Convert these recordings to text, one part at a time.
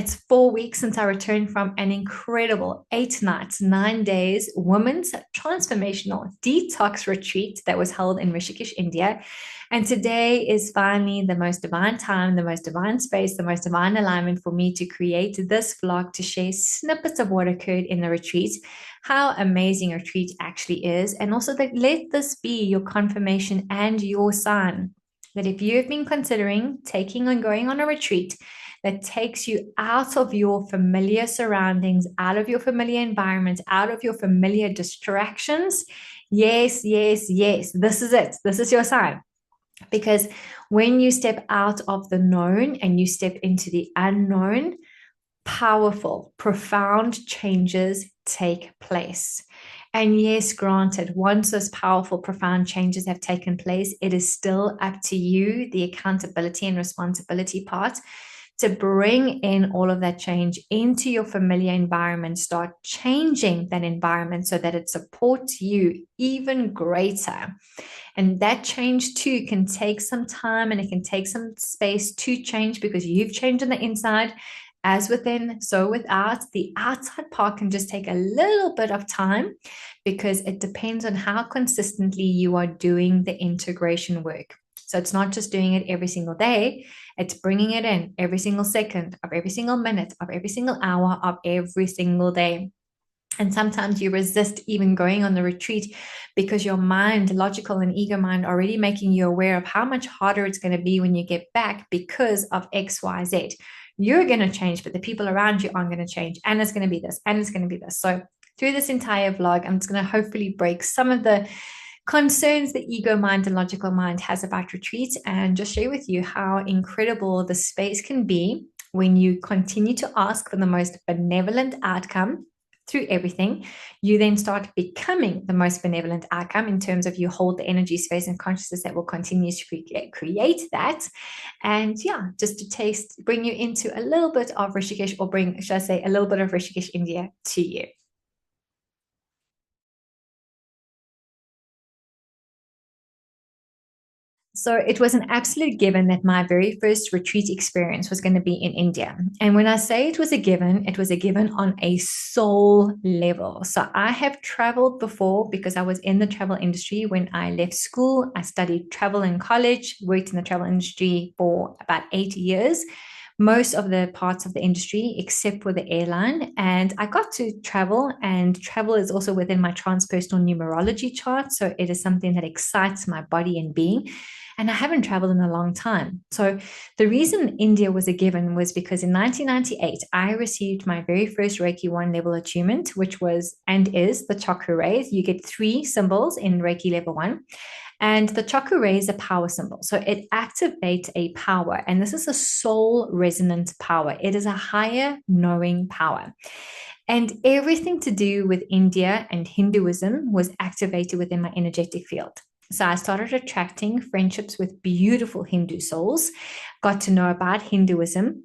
It's 4 weeks since I returned from an incredible 8 nights, 9 days women's transformational detox retreat that was held in Rishikesh, India. And today is finally the most divine time, the most divine space, the most divine alignment for me to create this vlog to share snippets of what occurred in the retreat, how amazing a retreat actually is, and also that let this be your confirmation and your sign that if you have been considering taking and going on a retreat that takes you out of your familiar surroundings, out of your familiar environment, out of your familiar distractions. Yes, yes, yes. This is it. This is your sign. Because when you step out of the known and you step into the unknown, powerful, profound changes take place. And yes, granted, once those powerful, profound changes have taken place, it is still up to you, the accountability and responsibility part, to bring in all of that change into your familiar environment, start changing that environment so that it supports you even greater. And that change too can take some time and it can take some space to change because you've changed on the inside. As within, so without. The outside part can just take a little bit of time because it depends on how consistently you are doing the integration work. So it's not just doing it every single day, it's bringing it in every single second of every single minute of every single hour of every single day. And sometimes you resist even going on the retreat because your mind, logical and ego mind, are already making you aware of how much harder it's going to be when you get back because of X, Y, Z. You're going to change, but the people around you aren't going to change. And it's going to be this, and it's going to be this. So through this entire vlog, I'm just going to hopefully break some of the concerns the ego mind and logical mind has about retreats and just share with you how incredible the space can be when you continue to ask for the most benevolent outcome through everything. You then start becoming the most benevolent outcome in terms of you hold the energy, space, and consciousness that will continue to create that. And yeah, just to bring you into a little bit of Rishikesh, or bring, should I say, a little bit of Rishikesh, India to you. So it was an absolute given that my very first retreat experience was going to be in India. And when I say it was a given on a soul level. So I have traveled before because I was in the travel industry when I left school. I studied travel in college, worked in the travel industry for about 8 years, most of the parts of the industry except for the airline. And I got to travel, and travel is also within my transpersonal numerology chart. So it is something that excites my body and being. And I haven't traveled in a long time. So the reason India was a given was because in 1998, I received my very first Reiki 1 level attunement, which was and is the chakra rays. You get 3 symbols in Reiki level 1. And the chakra ray is a power symbol. So it activates a power. And this is a soul resonant power. It is a higher knowing power. And everything to do with India and Hinduism was activated within my energetic field. So I started attracting friendships with beautiful Hindu souls, got to know about Hinduism,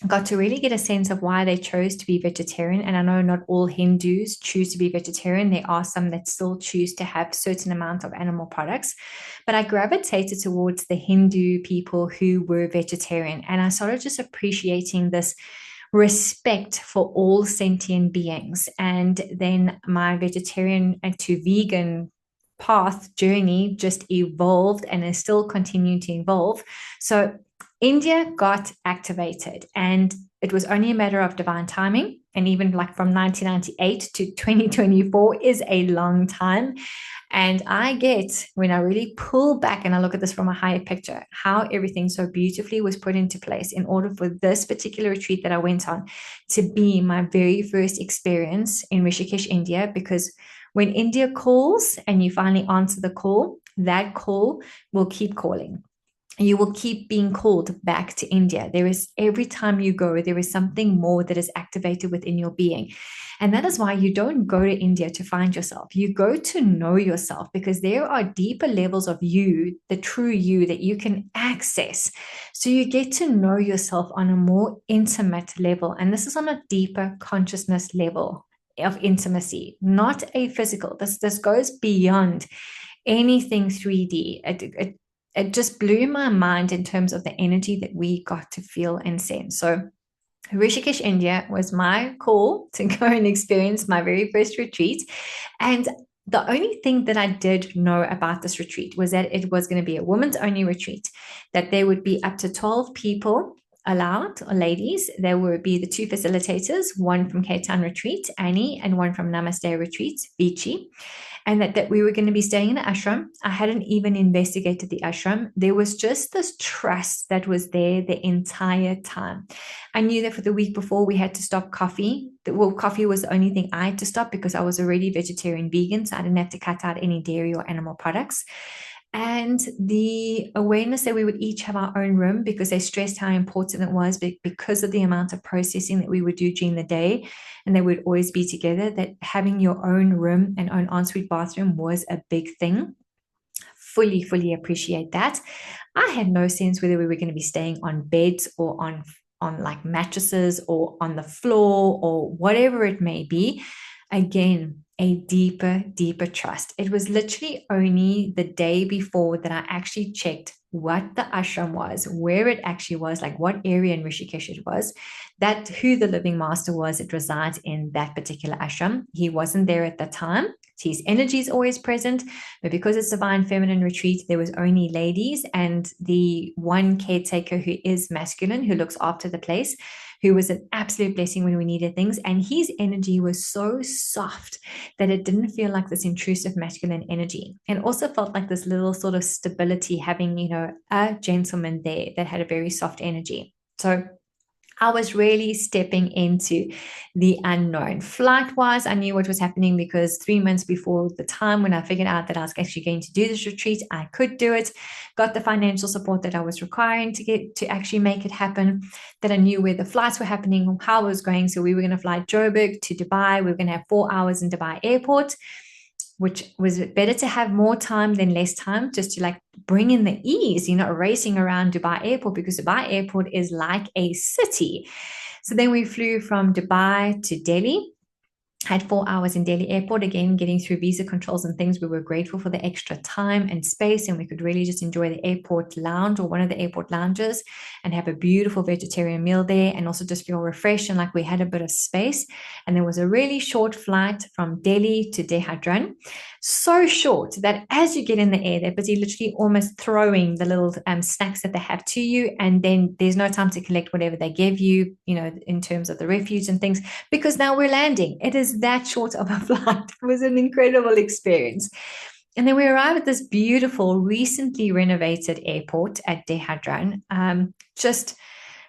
got to really get a sense of why they chose to be vegetarian. And I know not all Hindus choose to be vegetarian. There are some that still choose to have certain amount of animal products. But I gravitated towards the Hindu people who were vegetarian. And I started just appreciating this respect for all sentient beings. And then my vegetarian to vegan path journey just evolved and is still continuing to evolve. So India got activated, and it was only a matter of divine timing. And even like from 1998 to 2024 is a long time. And I get, when I really pull back and I look at this from a higher picture, how everything so beautifully was put into place in order for this particular retreat that I went on to be my very first experience in Rishikesh, India. Because when India calls and you finally answer the call, that call will keep calling. You will keep being called back to India. There is, every time you go, there is something more that is activated within your being. And that is why you don't go to India to find yourself. You go to know yourself, because there are deeper levels of you, the true you, that you can access. So you get to know yourself on a more intimate level. And this is on a deeper consciousness level of intimacy, not a physical. This goes beyond anything 3D. It just blew my mind in terms of the energy that we got to feel and sense. So Rishikesh, India was my call to go and experience my very first retreat. And the only thing that I did know about this retreat was that it was going to be a women's only retreat, that there would be up to 12 people allowed, or ladies. There would be the two facilitators, one from Cape Town Retreat, Annie, and one from Namaste Retreat, Vici, and that we were going to be staying in the ashram. I hadn't even investigated the ashram. There was just this trust that was there the entire time. I knew that for the week before we had to stop coffee. Well, coffee was the only thing I had to stop because I was already vegetarian vegan, so I didn't have to cut out any dairy or animal products. And the awareness that we would each have our own room, because they stressed how important it was because of the amount of processing that we would do during the day, and they would always be together, that having your own room and own ensuite bathroom was a big thing. Fully appreciate that. I had no sense whether we were going to be staying on beds or on like mattresses or on the floor or whatever it may be. Again, a deeper trust. It was literally only the day before that I actually checked what the ashram was, where it actually was, like what area in Rishikesh it was, that who the living master was that resides in that particular ashram. He wasn't there at the time. His energy is always present, but because it's Divine Feminine Retreat, there was only ladies and the one caretaker who is masculine, who looks after the place, who was an absolute blessing when we needed things. And his energy was so soft that it didn't feel like this intrusive masculine energy. And also felt like this little sort of stability, having, a gentleman there that had a very soft energy. So I was really stepping into the unknown. Flight wise, I knew what was happening because 3 months before the time when I figured out that I was actually going to do this retreat, I could do it, got the financial support that I was requiring to actually make it happen, that I knew where the flights were happening, how I was going. So we were going to fly Joburg to Dubai. We were going to have 4 hours in Dubai airport, which was better to have more time than less time, just to like bring in the ease, racing around Dubai airport, because Dubai airport is like a city. So then we flew from Dubai to Delhi, had 4 hours in Delhi airport, again, getting through visa controls and things. We were grateful for the extra time and space, and we could really just enjoy the airport lounge or one of the airport lounges and have a beautiful vegetarian meal there, and also just feel refreshed and like we had a bit of space. And there was a really short flight from Delhi to Dehradun. So short that as you get in the air, they're busy literally almost throwing the little snacks that they have to you. And then there's no time to collect whatever they give you, in terms of the refuge and things, because now we're landing. It is that short of a flight. It was an incredible experience. And then we arrived at this beautiful, recently renovated airport at Dehradun. Just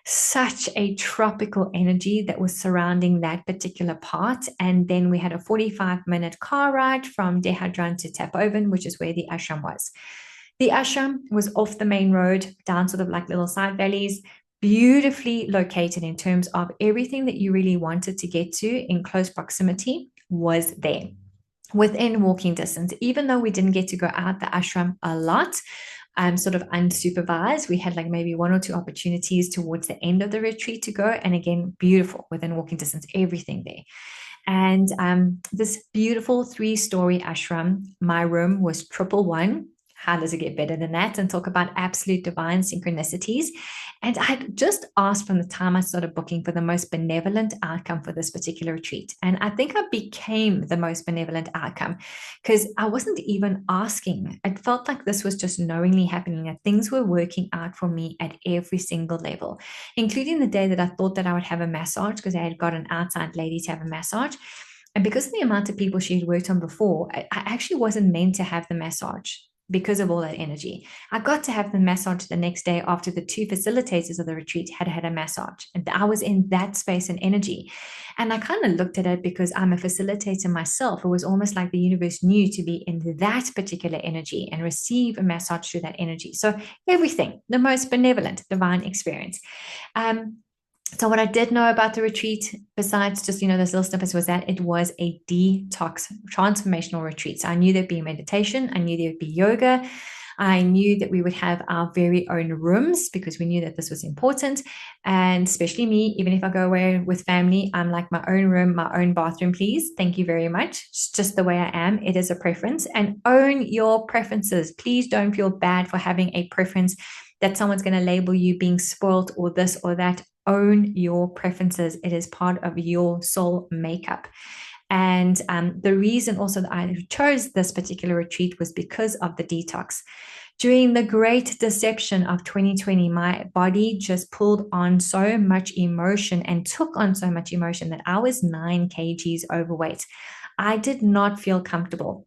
such a tropical energy that was surrounding that particular part. And then we had a 45-minute car ride from Dehradun to Tapovan, which is where the ashram was. The ashram was off the main road, down sort of like little side valleys, beautifully located in terms of everything that you really wanted to get to in close proximity was there within walking distance. Even though we didn't get to go out the ashram a lot, sort of unsupervised, we had like maybe 1 or 2 opportunities towards the end of the retreat to go. And again, beautiful within walking distance, everything there. And this beautiful 3-story ashram, my room was 111. How does it get better than that? And talk about absolute divine synchronicities. And I'd just asked from the time I started booking for the most benevolent outcome for this particular retreat. And I think I became the most benevolent outcome because I wasn't even asking. It felt like this was just knowingly happening, that things were working out for me at every single level, including the day that I thought that I would have a massage because I had got an outside lady to have a massage. And because of the amount of people she had worked on before, I actually wasn't meant to have the massage because of all that energy. I got to have the massage the next day after the 2 facilitators of the retreat had had a massage. And I was in that space and energy. And I kind of looked at it because I'm a facilitator myself. It was almost like the universe knew to be in that particular energy and receive a massage through that energy. So everything, the most benevolent, divine experience. So what I did know about the retreat, besides just, those little snippets, was that it was a detox transformational retreat. So I knew there'd be meditation. I knew there'd be yoga. I knew that we would have our very own rooms because we knew that this was important. And especially me, even if I go away with family, I'm like, my own room, my own bathroom, please. Thank you very much. It's just the way I am. It is a preference, and own your preferences. Please don't feel bad for having a preference that someone's going to label you being spoiled or this or that. own your preferences. It is part of your soul makeup. And the reason also that I chose this particular retreat was because of the detox. During the great deception of 2020, my body just pulled on so much emotion and took on so much emotion that I was 9 kgs overweight. I did not feel comfortable.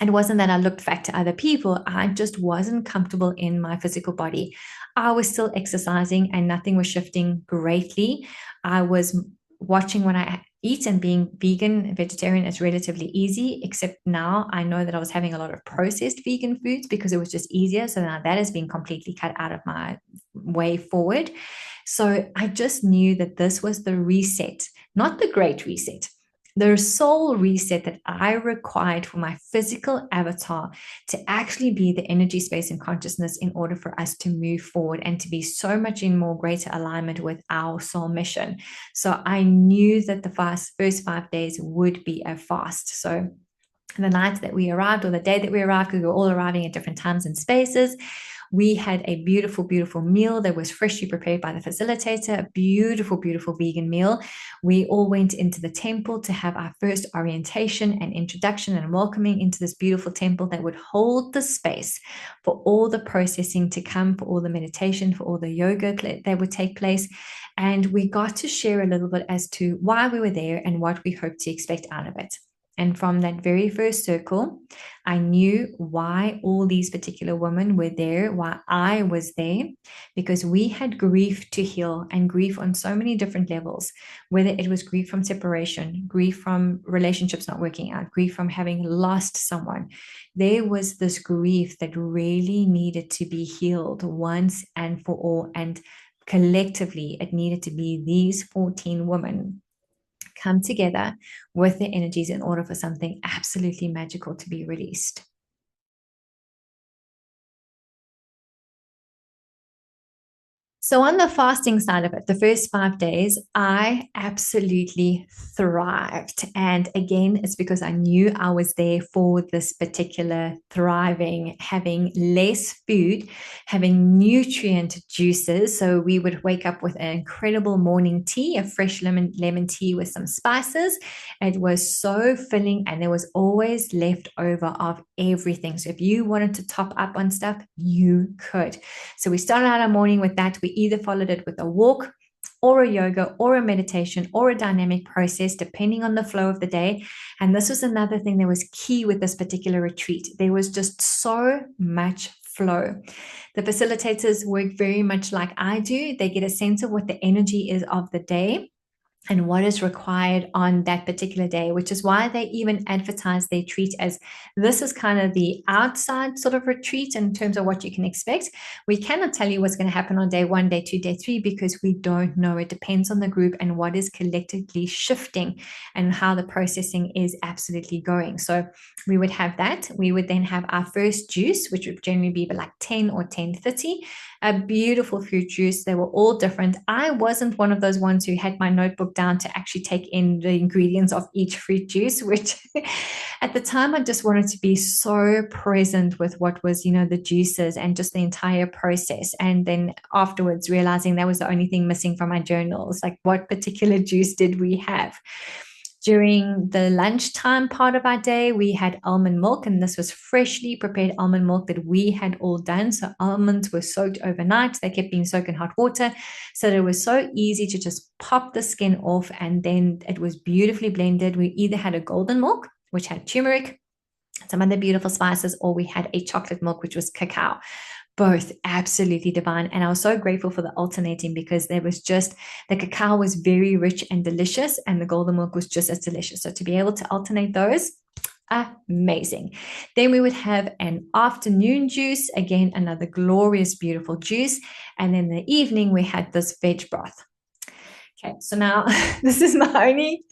It wasn't that I looked fat to other people. I just wasn't comfortable in my physical body. I was still exercising and nothing was shifting greatly. I was watching what I eat, and being vegan, vegetarian is relatively easy, except now I know that I was having a lot of processed vegan foods because it was just easier. So now that has been completely cut out of my way forward. So I just knew that this was the reset, not the great reset, the soul reset that I required for my physical avatar to actually be the energy, space, and consciousness in order for us to move forward and to be so much in more greater alignment with our soul mission. So I knew that the first 5 days would be a fast. So the night that we arrived, or the day that we arrived, because we were all arriving at different times and spaces, we had a beautiful, beautiful meal that was freshly prepared by the facilitator, a beautiful, beautiful vegan meal. We all went into the temple to have our first orientation and introduction and welcoming into this beautiful temple that would hold the space for all the processing to come, for all the meditation, for all the yoga that would take place. And we got to share a little bit as to why we were there and what we hoped to expect out of it. And from that very first circle, I knew why all these particular women were there, why I was there, because we had grief to heal, and grief on so many different levels, whether it was grief from separation, grief from relationships not working out, grief from having lost someone. There was this grief that really needed to be healed once and for all. And collectively, it needed to be these 14 women come together with their energies in order for something absolutely magical to be released. So, on the fasting side of it, the first 5 days, I absolutely thrived. And again, it's because I knew I was there for this particular thriving, having less food, having nutrient juices. So, we would wake up with an incredible morning tea, a fresh lemon tea with some spices. It was so filling, and there was always leftover of everything. So, if you wanted to top up on stuff, you could. So, we started out our morning with that. We either followed it with a walk or a yoga or a meditation or a dynamic process, depending on the flow of the day. And this was another thing that was key with this particular retreat. There was just so much flow. The facilitators work very much like I do. They get a sense of what the energy is of the day and what is required on that particular day, which is why they even advertise their retreat as this is kind of the outside sort of retreat in terms of what you can expect. We cannot tell you what's going to happen on day 1, day 2, day 3, because we don't know. It depends on the group and what is collectively shifting and how the processing is absolutely going. So we would have that. We would then have our first juice, which would generally be like 10 or 10:30, a beautiful fruit juice. They were all different. I wasn't one of those ones who had my notebook down to actually take in the ingredients of each fruit juice, which at the time I just wanted to be so present with what was, the juices and just the entire process. And then afterwards realizing that was the only thing missing from my journals, like what particular juice did we have? During the lunchtime part of our day, we had almond milk, and this was freshly prepared almond milk that we had all done. So almonds were soaked overnight. They kept being soaked in hot water. So it was so easy to just pop the skin off, and then it was beautifully blended. We either had a golden milk, which had turmeric, some other beautiful spices, or we had a chocolate milk, which was cacao. Both absolutely divine. And I was so grateful for the alternating, because there was just, the cacao was very rich and delicious, and the golden milk was just as delicious. So to be able to alternate those, amazing. Then we would have an afternoon juice, again, another glorious, beautiful juice. And then in the evening, we had this veg broth. Okay, so now this is my only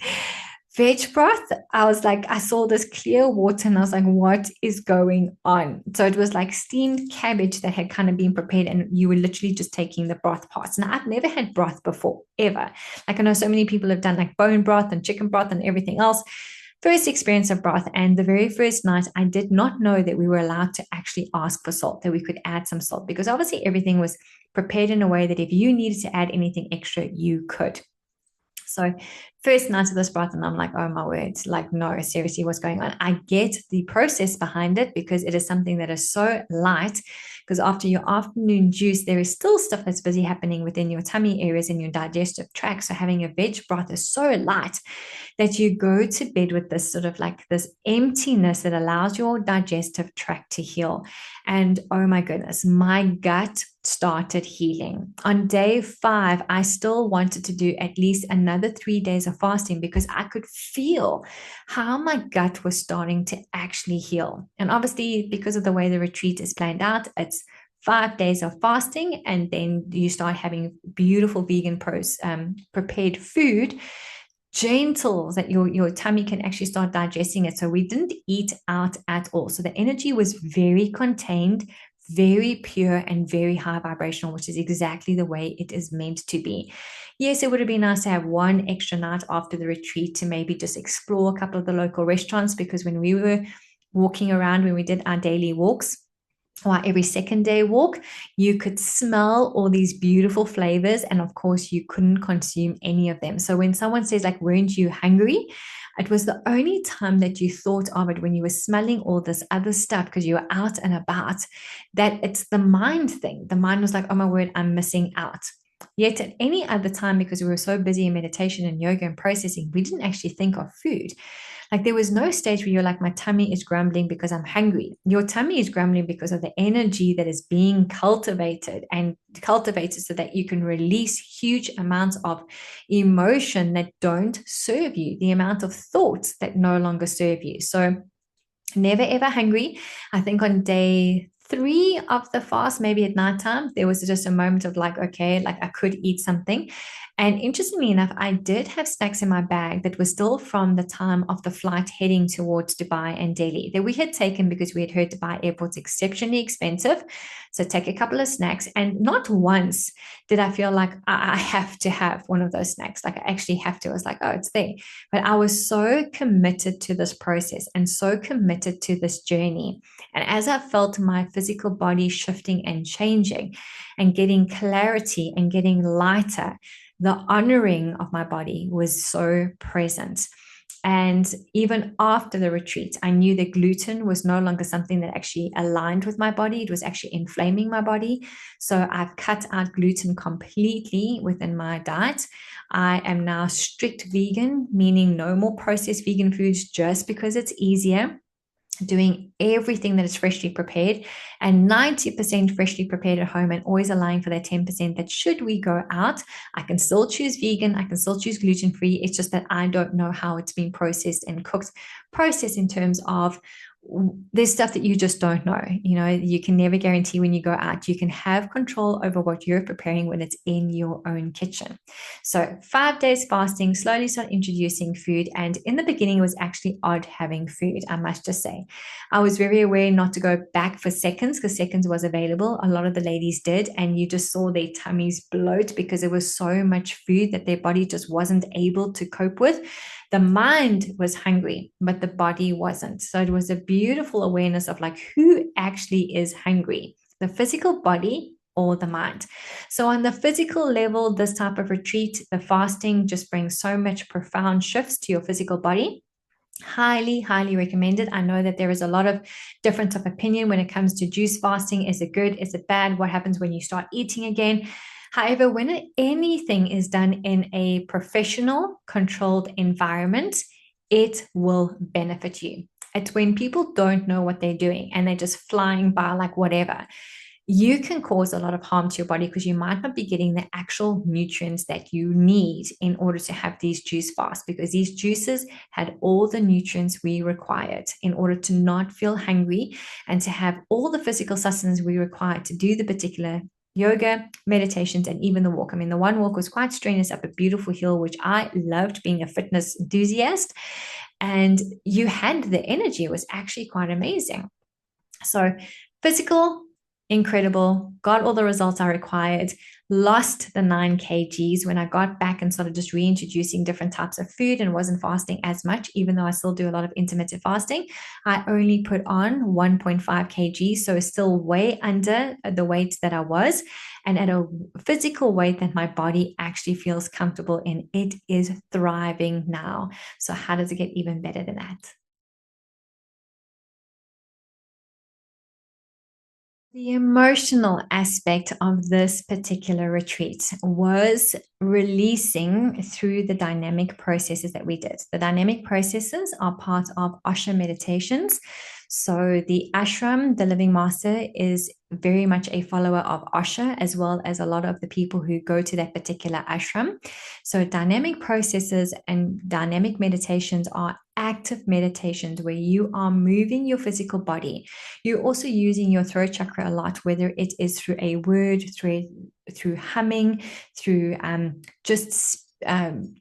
veg broth. I was like, I saw this clear water and I was like, what is going on? So it was like steamed cabbage that had kind of been prepared, and you were literally just taking the broth parts. Now, I've never had broth before, ever. Like, I know so many people have done like bone broth and chicken broth and everything else. first experience of broth. And the very first night, I did not know that we were allowed to actually ask for salt, that we could add some salt, because obviously everything was prepared in a way that if you needed to add anything extra, you could. So first night of this broth, and I'm like, oh my word, like, no, seriously, what's going on? I get the process behind it because it is something that is so light, because after your afternoon juice, there is still stuff that's busy happening within your tummy areas and your digestive tract. So having a veg broth is so light that you go to bed with this sort of like this emptiness that allows your digestive tract to heal. And oh my goodness, my gut started healing. On day 5, I still wanted to do at least another 3 days of fasting because I could feel how my gut was starting to actually heal. And obviously, because of the way the retreat is planned out, it's 5 days of fasting, and then you start having beautiful vegan prepared food, gentle, that your tummy can actually start digesting it. So we didn't eat out at all. So the energy was very contained, very pure, and very high vibrational, which is exactly the way it is meant to be. Yes, it would have been nice to have one extra night after the retreat to maybe just explore a couple of the local restaurants, because when we were walking around, when we did our daily walks, or every second day walk, you could smell all these beautiful flavors. And of course, you couldn't consume any of them. So when someone says, like, weren't you hungry? It was the only time that you thought of it, when you were smelling all this other stuff because you were out and about, that it's the mind thing. The mind was like, oh my word, I'm missing out. Yet at any other time, because we were so busy in meditation and yoga and processing, we didn't actually think of food. Like, there was no stage where you're like, my tummy is grumbling because I'm hungry. Your tummy is grumbling because of the energy that is being cultivated so that you can release huge amounts of emotion that don't serve you, the amount of thoughts that no longer serve you. So never ever hungry. I think on day 3 of the fast, maybe at nighttime, there was just a moment of like, okay, like I could eat something. And interestingly enough, I did have snacks in my bag that were still from the time of the flight heading towards Dubai and Delhi, that we had taken because we had heard Dubai airport's exceptionally expensive. So take a couple of snacks. And not once did I feel like I have to have one of those snacks. Like, I actually have to. I was like, oh, it's there. But I was so committed to this process and so committed to this journey. And as I felt my physical body shifting and changing and getting clarity and getting lighter, the honoring of my body was so present. And even after the retreat, I knew that gluten was no longer something that actually aligned with my body. It was actually inflaming my body. So I've cut out gluten completely within my diet. I am now strict vegan, meaning no more processed vegan foods just because it's easier, doing everything that is freshly prepared, and 90% freshly prepared at home, and always allowing for that 10% that should we go out, I can still choose vegan, I can still choose gluten-free. It's just that I don't know how it's been processed and cooked. Processed in terms of, there's stuff that you just don't know. You can never guarantee when you go out. You can have control over what you're preparing when it's in your own kitchen. So 5 days fasting, slowly start introducing food. And in the beginning, it was actually odd having food, I must just say. I was very aware not to go back for seconds, because seconds was available. A lot of the ladies did, and you just saw their tummies bloat because there was so much food that their body just wasn't able to cope with. The mind was hungry, but the body wasn't. So it was a beautiful awareness of like, who actually is hungry, the physical body or the mind? So on the physical level, this type of retreat, the fasting just brings so much profound shifts to your physical body. Highly, highly recommended. I know that there is a lot of difference of opinion when it comes to juice fasting. Is it good? Is it bad? What happens when you start eating again? However, when anything is done in a professional, controlled environment, it will benefit you. It's when people don't know what they're doing and they're just flying by like whatever, you can cause a lot of harm to your body, because you might not be getting the actual nutrients that you need in order to have these juice fasts, because these juices had all the nutrients we required in order to not feel hungry and to have all the physical sustenance we required to do the particular yoga, meditations, and even the walk. I mean, the one walk was quite strenuous up a beautiful hill, which I loved, being a fitness enthusiast. And you had the energy. It was actually quite amazing. So physical, incredible, got all the results I required. lost the 9 kgs when I got back and started just reintroducing different types of food and wasn't fasting as much, even though I still do a lot of intermittent fasting. I only put on 1.5 kgs, so still way under the weight that I was, and at a physical weight that my body actually feels comfortable in. It is thriving now. So how does it get even better than that? The emotional aspect of this particular retreat was releasing through the dynamic processes that we did. The dynamic processes are part of Osho meditations. So, the ashram, the living master, is very much a follower of Osho, as well as a lot of the people who go to that particular ashram. So, dynamic processes and dynamic meditations are active meditations where you are moving your physical body. You're also using your throat chakra a lot, whether it is through a word, through humming, through just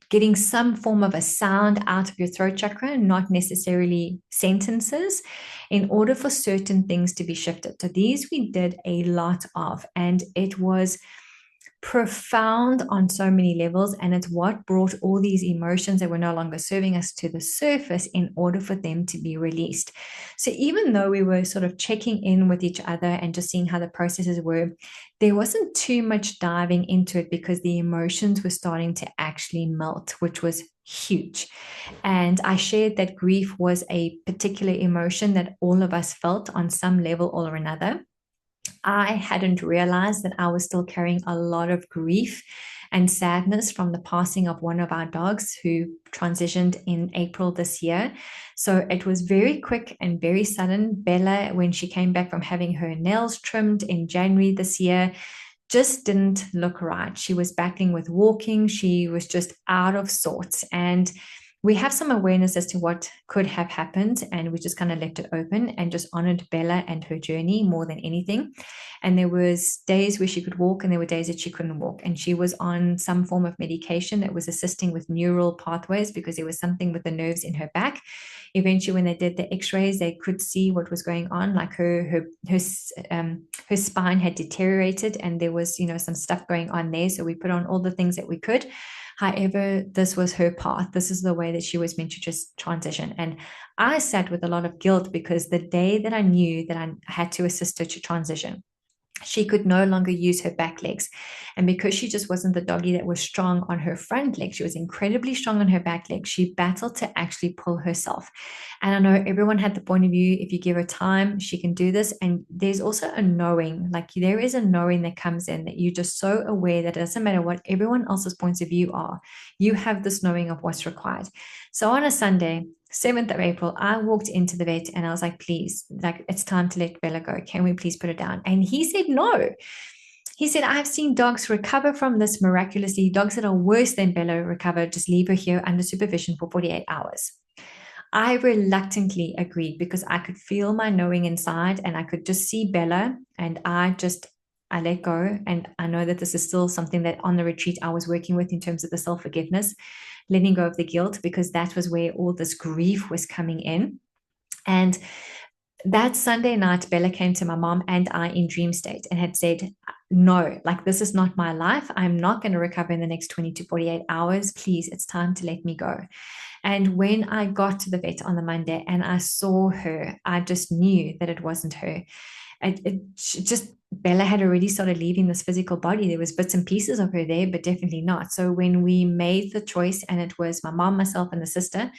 getting some form of a sound out of your throat chakra, not necessarily sentences, in order for certain things to be shifted. So these we did a lot of, and it was profound on so many levels, and it's what brought all these emotions that were no longer serving us to the surface in order for them to be released. So even though we were sort of checking in with each other and just seeing how the processes were, there wasn't too much diving into it because the emotions were starting to actually melt, which was huge. And I shared that grief was a particular emotion that all of us felt on some level or another. I hadn't realized that I was still carrying a lot of grief and sadness from the passing of one of our dogs who transitioned in April this year. So it was very quick and very sudden. Bella, when she came back from having her nails trimmed in January this year, just didn't look right. She was battling with walking. She was just out of sorts. And we have some awareness as to what could have happened, and we just kind of left it open and just honored Bella and her journey more than anything. And there was days where she could walk and there were days that she couldn't walk, and she was on some form of medication that was assisting with neural pathways because there was something with the nerves in her back. Eventually, when they did the x-rays, they could see what was going on, like her spine had deteriorated and there was, some stuff going on there. So we put on all the things that we could. However, this was her path. This is the way that she was meant to just transition. And I sat with a lot of guilt because the day that I knew that I had to assist her to transition, she could no longer use her back legs. And because she just wasn't the doggy that was strong on her front legs, she was incredibly strong on her back legs. She battled to actually pull herself. And I know everyone had the point of view, if you give her time, she can do this. And there's also a knowing, like there is a knowing that comes in that you're just so aware that it doesn't matter what everyone else's points of view are, you have this knowing of what's required. So on a Sunday, 7th of April, I walked into the vet and I was like, please, like, it's time to let Bella go. Can we please put her down? And he said, no. He said, I've seen dogs recover from this miraculously. Dogs that are worse than Bella recover, just leave her here under supervision for 48 hours. I reluctantly agreed because I could feel my knowing inside and I could just see Bella, and I let go. And I know that this is still something that on the retreat I was working with in terms of the self-forgiveness, letting go of the guilt, because that was where all this grief was coming in. And that Sunday night, Bella came to my mom and I in dream state and had said, no, like this is not my life. I'm not going to recover in the next 20 to 48 hours. Please, it's time to let me go. And when I got to the vet on the Monday and I saw her, I just knew that it wasn't her. Bella had already started leaving this physical body. There was bits and pieces of her there, but definitely not. So when we made the choice, and it was my mom, myself, and the sister,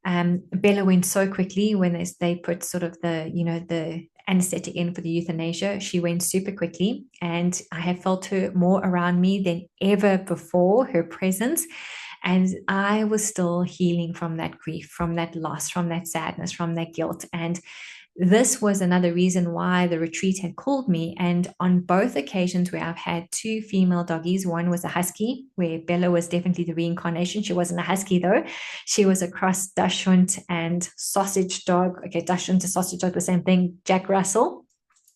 Bella went so quickly when they put sort of the anesthetic in for the euthanasia. She went super quickly, and I have felt her more around me than ever before, her presence. And I was still healing from that grief, from that loss, from that sadness, from that guilt. And this was another reason why the retreat had called me. And on both occasions where I've had two female doggies, one was a husky, where Bella was definitely the reincarnation. She wasn't a husky though. She was a cross Dachshund and sausage dog. Okay, Dachshund to sausage dog, the same thing. Jack Russell,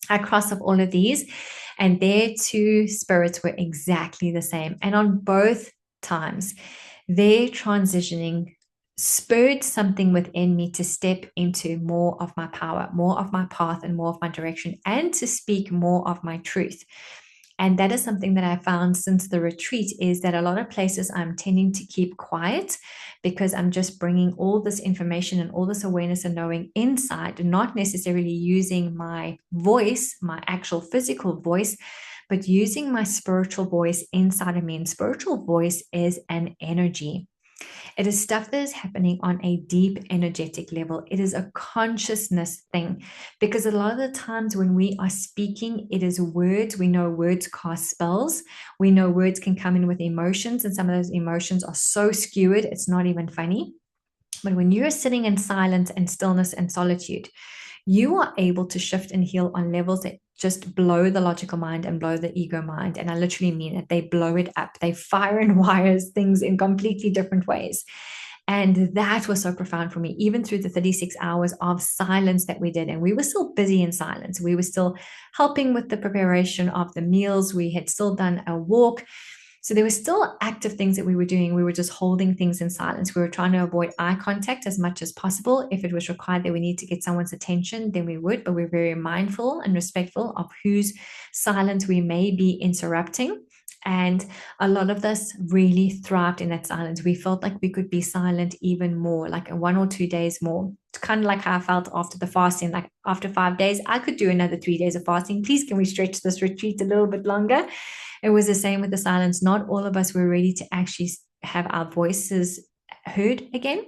a cross of all of these. And their two spirits were exactly the same. And on both times, their transitioning spurred something within me to step into more of my power, more of my path, and more of my direction, and to speak more of my truth. And that is something that I found since the retreat, is that a lot of places I'm tending to keep quiet because I'm just bringing all this information and all this awareness and knowing inside, not necessarily using my voice, my actual physical voice, but using my spiritual voice inside of me. And spiritual voice is an energy. It is stuff that is happening on a deep energetic level. It is a consciousness thing, because a lot of the times when we are speaking, it is words. We know words cast spells. We know words can come in with emotions, and some of those emotions are so skewed, it's not even funny. But when you're sitting in silence and stillness and solitude, you are able to shift and heal on levels that just blow the logical mind and blow the ego mind. And I literally mean it. They blow it up. They fire and wires things in completely different ways. And that was so profound for me, even through the 36 hours of silence that we did. And we were still busy in silence. We were still helping with the preparation of the meals. We had still done a walk. So there were still active things that we were doing. We were just holding things in silence. We were trying to avoid eye contact as much as possible. If it was required that we need to get someone's attention, then we would, but we're very mindful and respectful of whose silence we may be interrupting. And a lot of us really thrived in that silence. We felt like we could be silent even more, like 1 or 2 days more. It's kind of like how I felt after the fasting. Like after 5 days, I could do another 3 days of fasting. Please, can we stretch this retreat a little bit longer? It was the same with the silence. Not all of us were ready to actually have our voices heard again.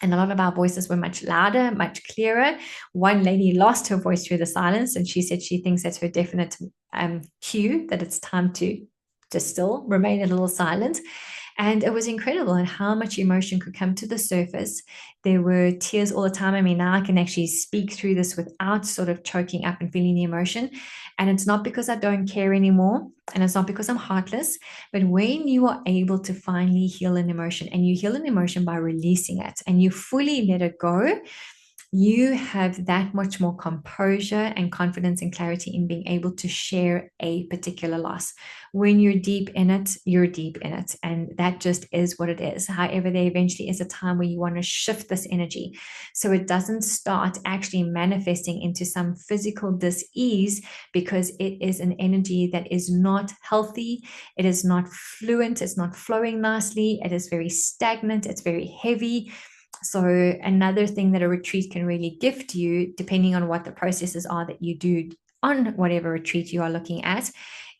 And a lot of our voices were much louder, much clearer. One lady lost her voice through the silence, and she said she thinks that's her definite cue that it's time to still remain a little silent. And it was incredible and how much emotion could come to the surface. There were tears all the time. I mean, now I can actually speak through this without sort of choking up and feeling the emotion. And it's not because I don't care anymore. And it's not because I'm heartless. But when you are able to finally heal an emotion, and you heal an emotion by releasing it and you fully let it go, you have that much more composure and confidence and clarity in being able to share a particular loss. When you're deep in it, you're deep in it. And that just is what it is. However, there eventually is a time where you want to shift this energy so it doesn't start actually manifesting into some physical dis-ease, because it is an energy that is not healthy. It is not fluent. It's not flowing nicely. It is very stagnant. It's very heavy. So another thing that a retreat can really gift you, depending on what the processes are that you do on whatever retreat you are looking at,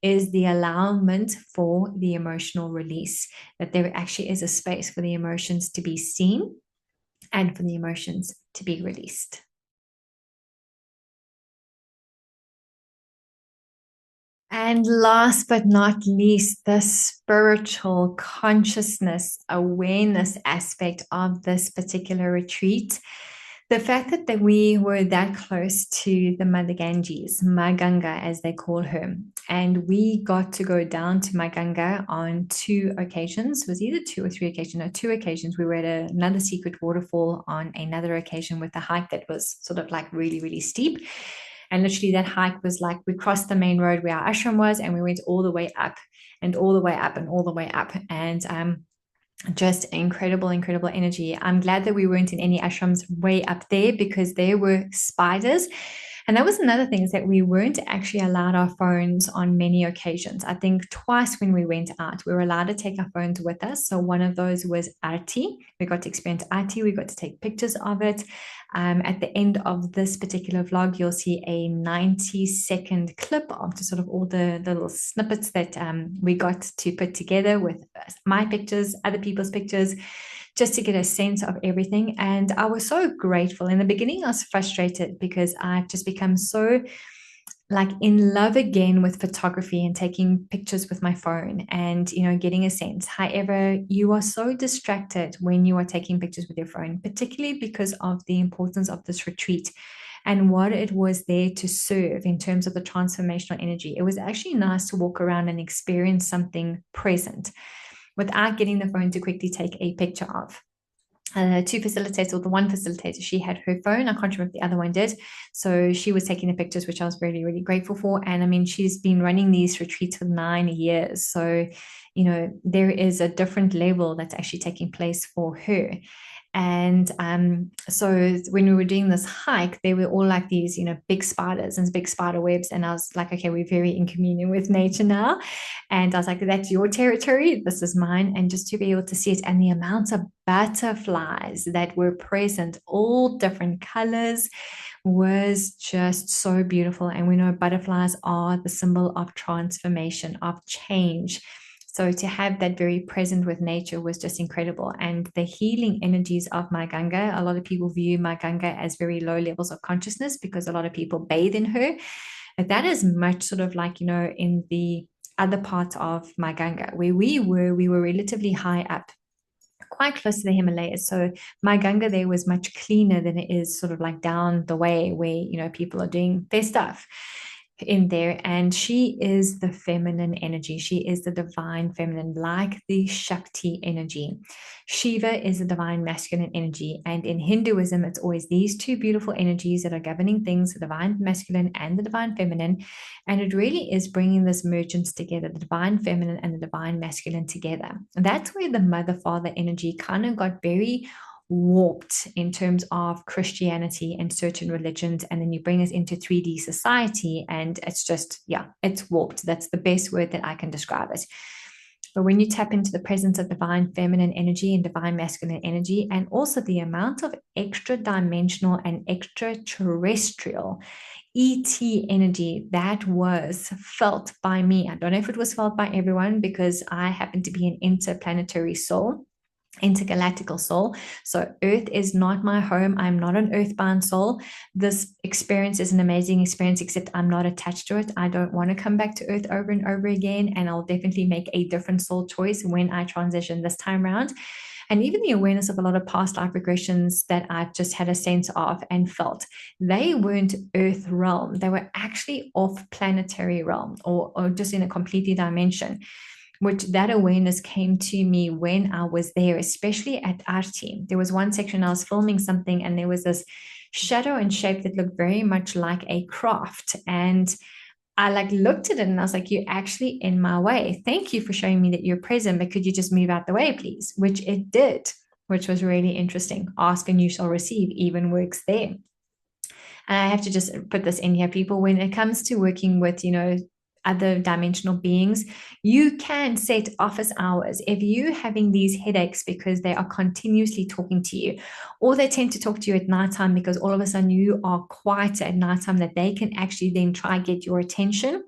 is the allowance for the emotional release, that there actually is a space for the emotions to be seen and for the emotions to be released. And last but not least, the spiritual consciousness awareness aspect of this particular retreat. The fact that we were that close to the Mother Ganges, Ma Ganga as they call her, and we got to go down to Ma Ganga on 2 occasions. It was either 2 or 3 occasions, no, 2 occasions. We were at another secret waterfall on another occasion with a hike that was sort of like really, really steep. And literally that hike was like, we crossed the main road where our ashram was, and we went all the way up and all the way up and all the way up. And just incredible, incredible energy. I'm glad that we weren't in any ashrams way up there, because there were spiders. And that was another thing, is that we weren't actually allowed our phones on many occasions. I think twice when we went out, we were allowed to take our phones with us. So one of those was Arti. We got to experience Arti. We got to take pictures of it. At the end of this particular vlog, you'll see a 90-second clip of just sort of all the little snippets that we got to put together with my pictures, other people's pictures, just to get a sense of everything. And I was so grateful. In the beginning, I was frustrated because I've just become so like in love again with photography and taking pictures with my phone and, getting a sense. However, you are so distracted when you are taking pictures with your phone, particularly because of the importance of this retreat and what it was there to serve in terms of the transformational energy. It was actually nice to walk around and experience something present without getting the phone to quickly take a picture of. 2 facilitators, or the one facilitator, she had her phone. I can't remember if the other one did. So she was taking the pictures, which I was really, really grateful for. And I mean, she's been running these retreats for 9 years. So, there is a different level that's actually taking place for her. And so when we were doing this hike, they were all like these, big spiders and big spider webs. And I was like, okay, we're very in communion with nature now. And I was like, that's your territory. This is mine. And just to be able to see it, and the amount of butterflies that were present, all different colors, was just so beautiful. And we know butterflies are the symbol of transformation, of change. So to have that very present with nature was just incredible. And the healing energies of my Ganga, a lot of people view my Ganga as very low levels of consciousness because a lot of people bathe in her. But that is much sort of like, in the other part of my Ganga where we were relatively high up, quite close to the Himalayas. So my Ganga there was much cleaner than it is sort of like down the way where, people are doing their stuff in there. And she is the feminine energy. She is the divine feminine, like the Shakti energy. Shiva is the divine masculine energy. And in Hinduism, it's always these two beautiful energies that are governing things, the divine masculine and the divine feminine. And it really is bringing this mergence together, the divine feminine and the divine masculine together. And that's where the mother father energy kind of got very warped in terms of Christianity and certain religions. And then you bring us into 3D society, and it's just, it's warped. That's the best word that I can describe it. But when you tap into the presence of divine feminine energy and divine masculine energy, and also the amount of extra dimensional and extraterrestrial ET energy that was felt by me. I don't know if it was felt by everyone because I happen to be an interplanetary soul, intergalactical soul. So Earth is not my home. I'm not an earthbound soul. This experience is an amazing experience, except I'm not attached to it. I don't want to come back to Earth over and over again. And I'll definitely make a different soul choice when I transition this time around. And even the awareness of a lot of past life regressions that I've just had a sense of and felt, they weren't Earth realm. They were actually off planetary realm, or just in a completely dimension, which that awareness came to me when I was there, especially at Arti. There was one section I was filming something, and there was this shadow and shape that looked very much like a craft. And I looked at it and I was like, you're actually in my way. Thank you for showing me that you're present, but could you just move out the way, please? Which it did, which was really interesting. Ask and you shall receive even works there. And I have to just put this in here, people, when it comes to working with, other dimensional beings, you can set office hours. If you're having these headaches because they are continuously talking to you, or they tend to talk to you at nighttime because all of a sudden you are quieter at nighttime, that they can actually then try and get your attention,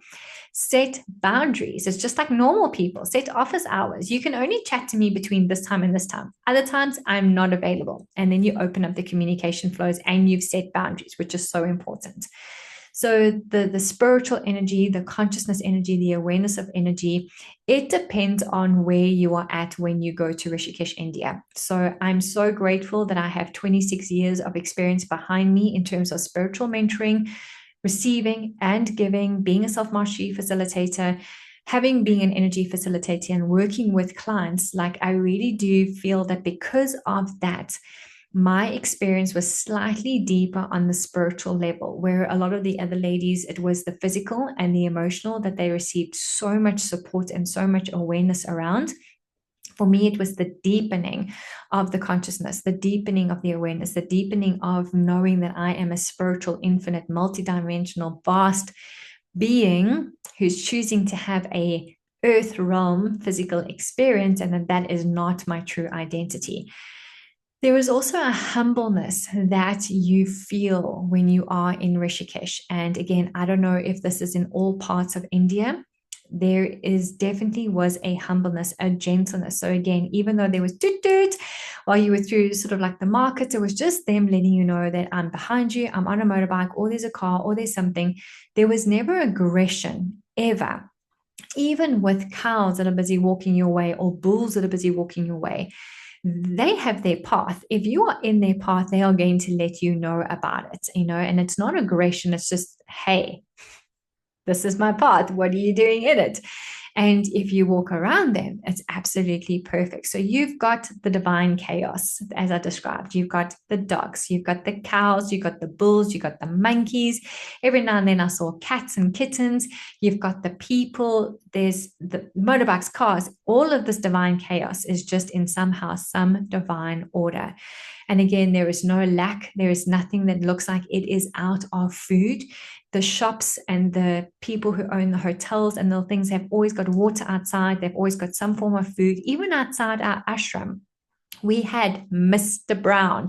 set boundaries. It's just like normal people. Set office hours. You can only chat to me between this time and this time. Other times I'm not available. And then you open up the communication flows and you've set boundaries, which is so important. So the spiritual energy, the consciousness energy, the awareness of energy, it depends on where you are at when you go to Rishikesh, India. So I'm so grateful that I have 26 years of experience behind me in terms of spiritual mentoring, receiving and giving, being a self-mastery facilitator, having been an energy facilitator, and working with clients. I really do feel that because of that, my experience was slightly deeper on the spiritual level, where a lot of the other ladies, it was the physical and the emotional that they received so much support and so much awareness around. For me, it was the deepening of the consciousness, the deepening of the awareness, the deepening of knowing that I am a spiritual, infinite, multidimensional, vast being who's choosing to have a earth realm physical experience, and that is not my true identity. There is also a humbleness that you feel when you are in Rishikesh. And again, I don't know if this is in all parts of India. There is definitely was a humbleness, a gentleness. So again, even though there was toot toot while you were through sort of like the markets, it was just them letting you know that I'm behind you, I'm on a motorbike, or there's a car, or there's something. There was never aggression, ever. Even with cows that are busy walking your way, or bulls that are busy walking your way, they have their path. If you are in their path, they are going to let you know about it, and it's not aggression. It's just, hey, this is my path. What are you doing in it? And if you walk around them, it's absolutely perfect. So you've got the divine chaos, as I described. You've got the dogs, you've got the cows, you've got the bulls, you've got the monkeys. Every now and then I saw cats and kittens. You've got the people, there's the motorbikes, cars. All of this divine chaos is just in somehow some divine order. And again, there is no lack. There is nothing that looks like it is out of food. The shops and the people who own the hotels and the things have always got water outside. They've always got some form of food, even outside our ashram. We had Mr. Brown,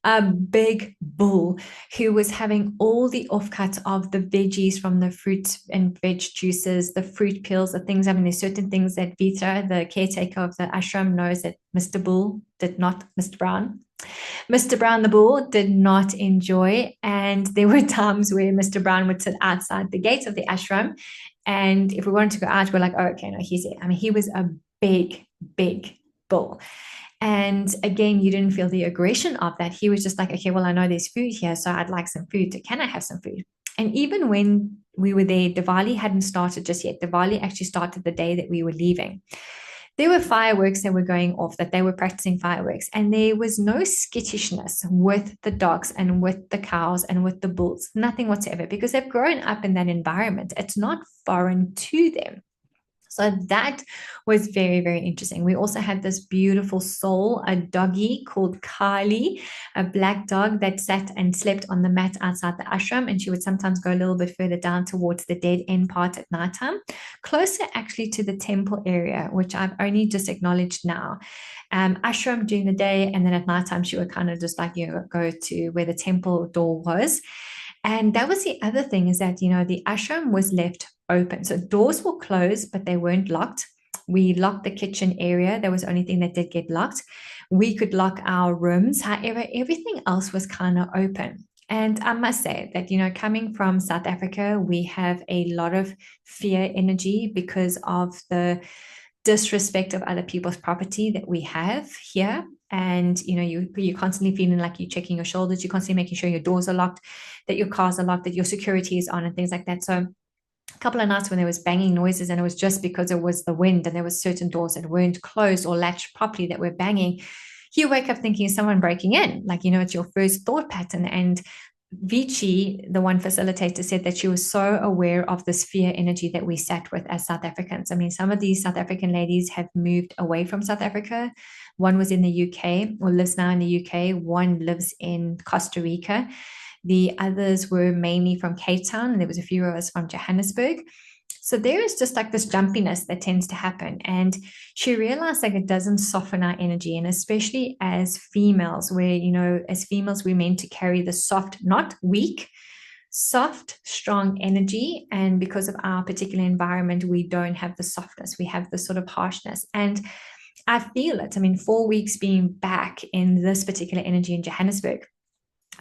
a big bull who was having all the offcuts of the veggies from the fruit and veg juices, the fruit peels, the things. I mean, there's certain things that Vita, the caretaker of the ashram, knows that Mr. Bull did not, Mr. Brown. Mr. Brown the bull did not enjoy, and there were times where Mr. Brown would sit outside the gates of the ashram, and if we wanted to go out, we're like, oh, okay, no, he's it. I mean, he was a big, big bull. And again, you didn't feel the aggression of that. He was just like, okay, well, I know there's food here, so I'd like some food. Can I have some food? And even when we were there, Diwali hadn't started just yet. Diwali actually started the day that we were leaving. There were fireworks that were going off, that they were practicing fireworks, and there was no skittishness with the dogs and with the cows and with the bulls, nothing whatsoever, because they've grown up in that environment. It's not foreign to them. So that was very, very interesting. We also had this beautiful soul, a doggy called Kali, a black dog that sat and slept on the mat outside the ashram. And she would sometimes go a little bit further down towards the dead end part at nighttime, closer actually to the temple area, which I've only just acknowledged now. Ashram during the day, and then at nighttime, she would kind of just like, go to where the temple door was. And that was the other thing, is that, the ashram was left open. So doors were closed, but they weren't locked. We locked the kitchen area. That was the only thing that did get locked. We could lock our rooms. However, everything else was kind of open. And I must say that, coming from South Africa, we have a lot of fear energy because of the disrespect of other people's property that we have here. And you're constantly feeling like you're checking your shoulders, you're constantly making sure your doors are locked, that your cars are locked, that your security is on, and things like that. So a couple of nights when there was banging noises, and it was just because it was the wind, and there was certain doors that weren't closed or latched properly that were banging, you wake up thinking someone breaking in, like, it's your first thought pattern. And Vici, the one facilitator, said that she was so aware of this fear energy that we sat with as South Africans. I mean, some of these South African ladies have moved away from South Africa. One was in the UK, or lives now in the UK. One lives in Costa Rica. The others were mainly from Cape Town, and there was a few of us from Johannesburg. So there is just like this jumpiness that tends to happen. And she realized like it doesn't soften our energy. And especially as females, where, as females, we're meant to carry the soft, not weak, soft, strong energy. And because of our particular environment, we don't have the softness. We have the sort of harshness. And I feel it. I mean, 4 weeks being back in this particular energy in Johannesburg,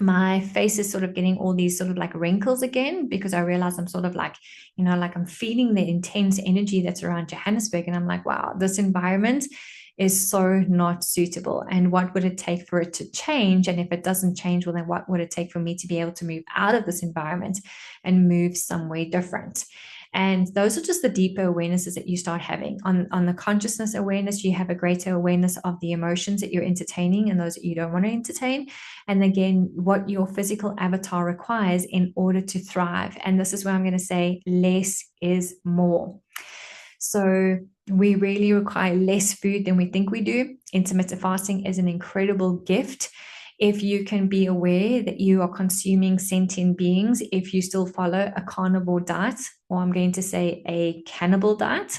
my face is sort of getting all these sort of like wrinkles again, because I realize I'm sort of like, like I'm feeling the intense energy that's around Johannesburg. And I'm like, wow, this environment is so not suitable. And what would it take for it to change? And if it doesn't change, well, then what would it take for me to be able to move out of this environment and move somewhere different? And those are just the deeper awarenesses that you start having. On the consciousness awareness, you have a greater awareness of the emotions that you're entertaining and those that you don't want to entertain. And again, what your physical avatar requires in order to thrive. And this is where I'm going to say less is more. So we really require less food than we think we do. Intermittent fasting is an incredible gift. If you can be aware that you are consuming sentient beings, if you still follow a carnivore diet, or I'm going to say a cannibal diet,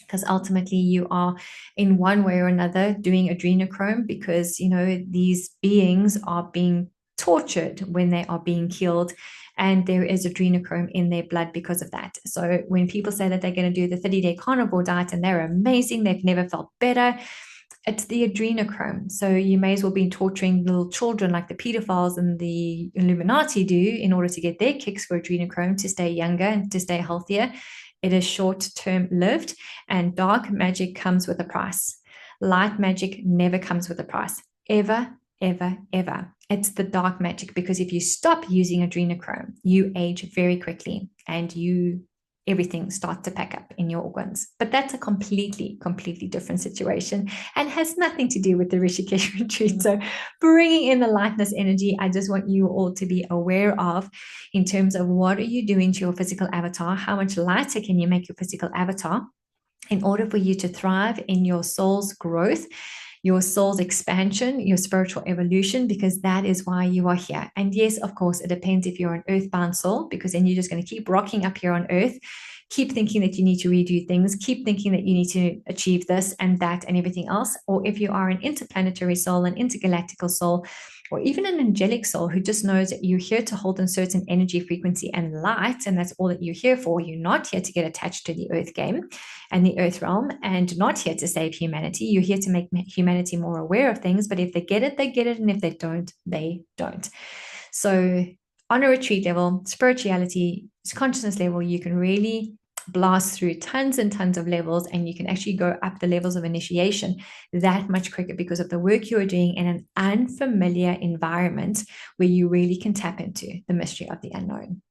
because ultimately you are in one way or another doing adrenochrome, because these beings are being tortured when they are being killed, and there is adrenochrome in their blood because of that. So when people say that they're going to do the 30-day carnivore diet and they're amazing, they've never felt better, it's the adrenochrome. So you may as well be torturing little children like the pedophiles and the Illuminati do in order to get their kicks for adrenochrome to stay younger and to stay healthier. It is short-term lived, and dark magic comes with a price. Light magic never comes with a price, ever, ever, ever. It's the dark magic, because if you stop using adrenochrome, you age very quickly and you everything starts to pack up in your organs. But that's a completely, completely different situation and has nothing to do with the Rishikesh retreat. So bringing in the lightness energy, I just want you all to be aware of in terms of what are you doing to your physical avatar? How much lighter can you make your physical avatar in order for you to thrive in your soul's growth, your soul's expansion, your spiritual evolution, because that is why you are here. And yes, of course, it depends if you're an earthbound soul, because then you're just going to keep rocking up here on earth, keep thinking that you need to redo things, keep thinking that you need to achieve this and that and everything else. Or if you are an interplanetary soul, an intergalactical soul, or even an angelic soul who just knows that you're here to hold in certain energy, frequency, and light, and that's all that you're here for. You're not here to get attached to the earth game and the earth realm, and not here to save humanity. You're here to make humanity more aware of things, but if they get it, they get it, and if they don't, they don't. So on a retreat level, spirituality, consciousness level, you can really blast through tons and tons of levels, and you can actually go up the levels of initiation that much quicker because of the work you're doing in an unfamiliar environment where you really can tap into the mystery of the unknown.